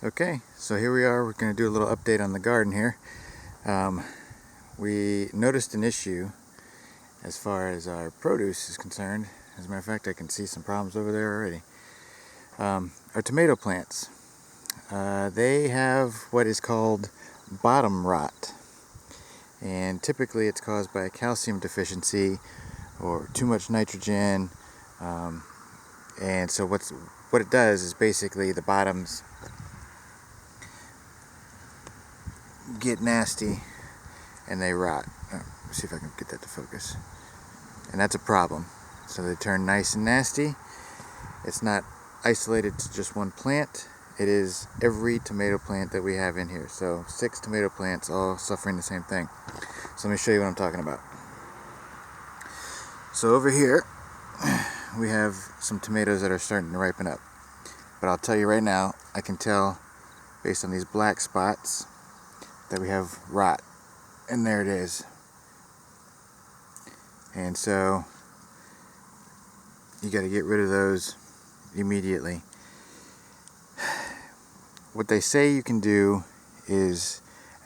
Okay, so here we are. We're going to do a little update on the garden here. We noticed an issue as far as our produce is concerned. As a matter of fact, I can see some problems over there already. Our tomato plants, they have what is called bottom rot. And typically it's caused by a calcium deficiency or too much nitrogen. And so what it does is basically the bottoms get nasty and they rot. Let's see if I can get that to focus. And that's a problem. So they turn nice and nasty. It's not isolated to just one plant. It is every tomato plant that we have in here. So 6 tomato plants all suffering the same thing. So let me show you what I'm talking about. So over here we have some tomatoes that are starting to ripen up. But I'll tell you right now, I can tell based on these black spots that we have rot. And there it is. And so you got to get rid of those immediately. What they say you can do is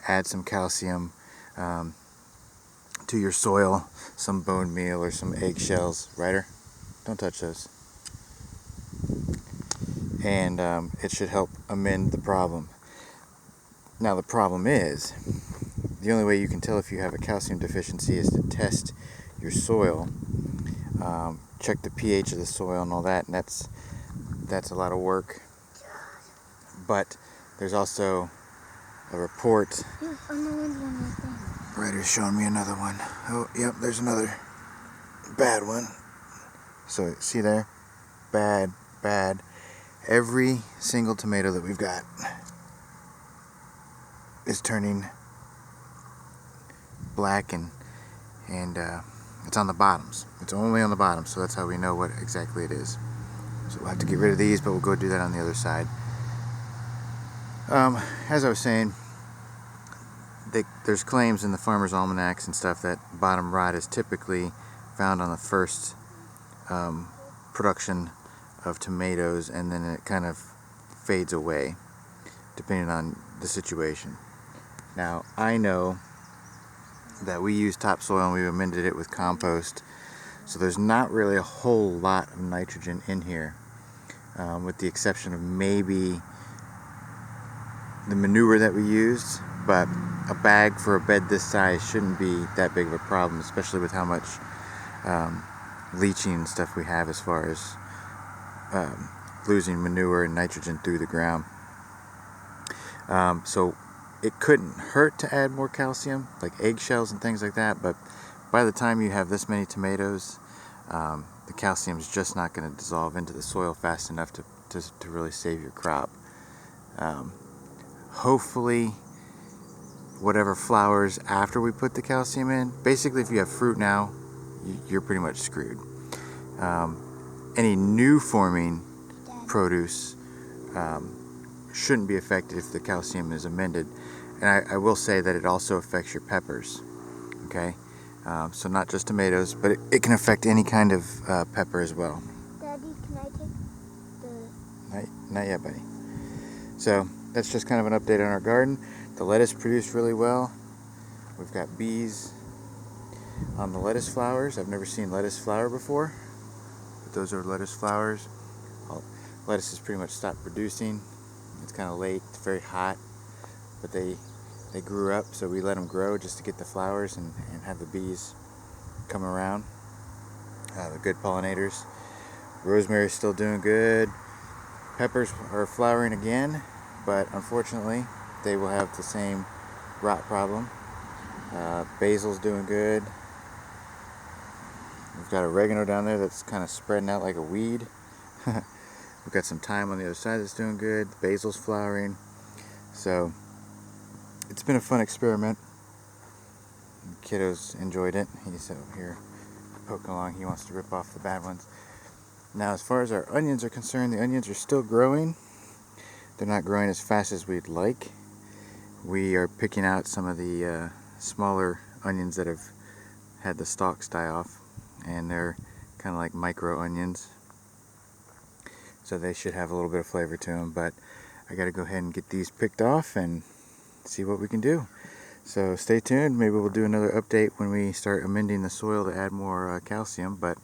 add some calcium to your soil, some bone meal or some eggshells. Ryder, don't touch those. And it should help amend the problem. Now the problem is, the only way you can tell if you have a calcium deficiency is to test your soil, check the pH of the soil and all that, and that's a lot of work. But there's also a report. Ryder's showing me another one. Oh, yep, there's another bad one. So see there? Bad, bad. Every single tomato that we've got is turning black and it's on the bottoms. It's only on the bottom, so that's how we know what exactly it is. So we'll have to get rid of these, but we'll go do that on the other side. As I was saying, there's claims in the farmers' almanacs and stuff that bottom rot is typically found on the first production of tomatoes, and then it kind of fades away depending on the situation. Now I know that we use topsoil and we amended it with compost, so there's not really a whole lot of nitrogen in here, with the exception of maybe the manure that we used. But a bag for a bed this size shouldn't be that big of a problem, especially with how much leaching and stuff we have as far as losing manure and nitrogen through the ground. So it couldn't hurt to add more calcium, like eggshells and things like that, but by the time you have this many tomatoes, the calcium is just not going to dissolve into the soil fast enough to really save your crop. Hopefully whatever flowers after we put the calcium in, basically if you have fruit now, you're pretty much screwed. Any new forming produce shouldn't be affected if the calcium is amended. And I will say that it also affects your peppers. Okay, so not just tomatoes, but it can affect any kind of pepper as well. Daddy, can I take the... Not yet, buddy. So that's just kind of an update on our garden. The lettuce produced really well. We've got bees on the lettuce flowers. I've never seen lettuce flower before, but those are lettuce flowers. Lettuce has pretty much stopped producing. It's kind of late, it's very hot, but they grew up, so we let them grow just to get the flowers and have the bees come around. The good pollinators. Rosemary's still doing good. Peppers are flowering again, but unfortunately they will have the same rot problem. Basil's doing good. We've got oregano down there that's kind of spreading out like a weed. We've got some thyme on the other side that's doing good. Basil's flowering. So it's been a fun experiment. The kiddos enjoyed it. He's over here poking along. He wants to rip off the bad ones. Now as far as our onions are concerned, the onions are still growing. They're not growing as fast as we'd like. We are picking out some of the smaller onions that have had the stalks die off, and they're kind of like micro onions, so they should have a little bit of flavor to them. But I got to go ahead and get these picked off and see what we can do. So stay tuned. Maybe we'll do another update when we start amending the soil to add more calcium. But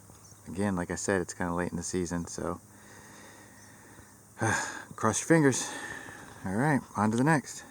again, like I said, it's kind of late in the season, so cross your fingers. All right, on to the next.